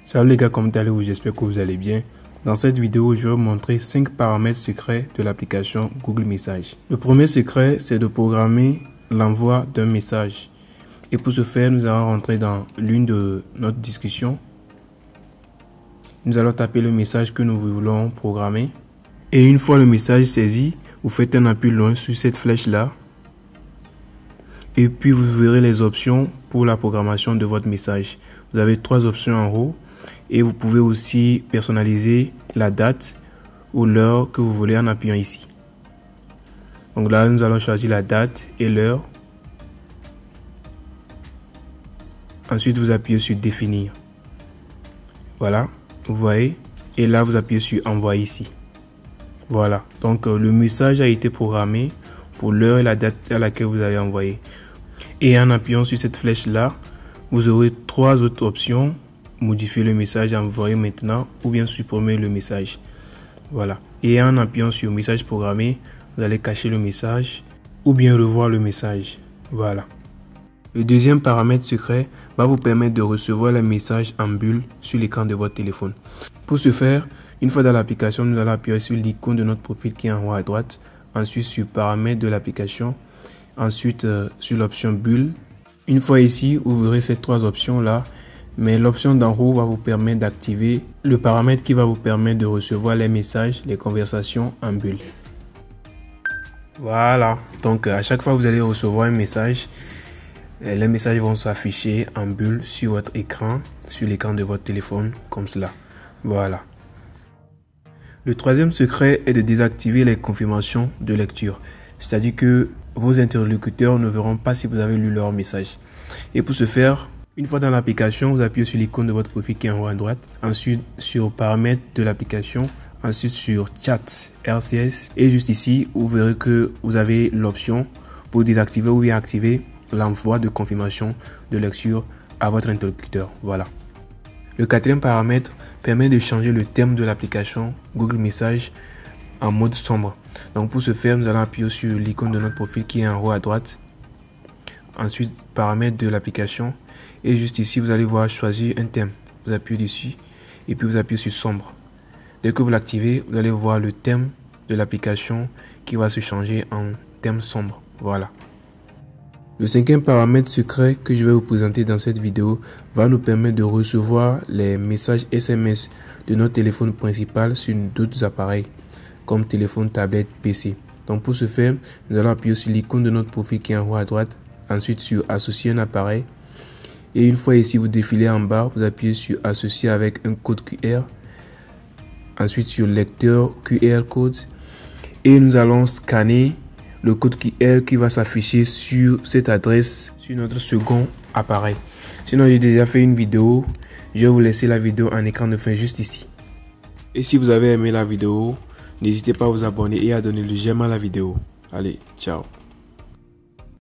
Salut les gars, comment allez-vous? J'espère que vous allez bien. Dans cette vidéo, je vais vous montrer 5 paramètres secrets de l'application Google Messages. Le premier secret, c'est de programmer l'envoi d'un message. Et pour ce faire, nous allons rentrer dans l'une de notre discussion. Nous allons taper le message que nous voulons programmer. Et une fois le message saisi, vous faites un appui loin sur cette flèche-là. Et puis vous verrez les options pour la programmation de votre message. Vous avez 3 options en haut. Et vous pouvez aussi personnaliser la date ou l'heure que vous voulez en appuyant ici. Donc là, nous allons choisir la date et l'heure. Ensuite, vous appuyez sur définir. Voilà, vous voyez. Et là, vous appuyez sur envoyer ici. Voilà, donc le message a été programmé pour l'heure et la date à laquelle vous allez envoyer. Et en appuyant sur cette flèche-là, vous aurez 3 autres options. Modifier le message, envoyer maintenant ou bien supprimer le message. Voilà. Et en appuyant sur message programmé, vous allez cacher le message ou bien revoir le message. Voilà. Le deuxième paramètre secret va vous permettre de recevoir les messages en bulle sur l'écran de votre téléphone. Pour ce faire, une fois dans l'application, nous allons appuyer sur l'icône de notre profil qui est en haut à droite. Ensuite sur paramètres de l'application. Ensuite sur l'option bulle. Une fois ici, vous verrez ces 3 options là. Mais l'option d'en haut va vous permettre d'activer le paramètre qui va vous permettre de recevoir les messages, les conversations en bulle. Voilà, donc à chaque fois que vous allez recevoir un message, les messages vont s'afficher en bulle sur votre écran, sur l'écran de votre téléphone, comme cela. Voilà. Le troisième secret est de désactiver les confirmations de lecture. C'est-à-dire que vos interlocuteurs ne verront pas si vous avez lu leur message. Et pour ce faire, une fois dans l'application, vous appuyez sur l'icône de votre profil qui est en haut à droite. Ensuite, sur paramètres de l'application. Ensuite, sur chat RCS. Et juste ici, vous verrez que vous avez l'option pour désactiver ou bien activer l'envoi de confirmation de lecture à votre interlocuteur. Voilà. Le quatrième paramètre permet de changer le thème de l'application Google Messages en mode sombre. Donc pour ce faire, nous allons appuyer sur l'icône de notre profil qui est en haut à droite. Ensuite, paramètres de l'application. Et juste ici, vous allez voir choisir un thème. Vous appuyez dessus et puis vous appuyez sur sombre. Dès que vous l'activez, vous allez voir le thème de l'application qui va se changer en thème sombre. Voilà. Le cinquième paramètre secret que je vais vous présenter dans cette vidéo va nous permettre de recevoir les messages SMS de notre téléphone principal sur d'autres appareils comme téléphone, tablette, PC. Donc pour ce faire, nous allons appuyer sur l'icône de notre profil qui est en haut à droite. Ensuite sur associer un appareil. Et une fois ici, vous défilez en bas, vous appuyez sur associer avec un code QR. Ensuite sur lecteur QR code. Et nous allons scanner le code QR qui va s'afficher sur cette adresse sur notre second appareil. Sinon, j'ai déjà fait une vidéo. Je vais vous laisser la vidéo en écran de fin juste ici. Et si vous avez aimé la vidéo, n'hésitez pas à vous abonner et à donner le j'aime à la vidéo. Allez, ciao.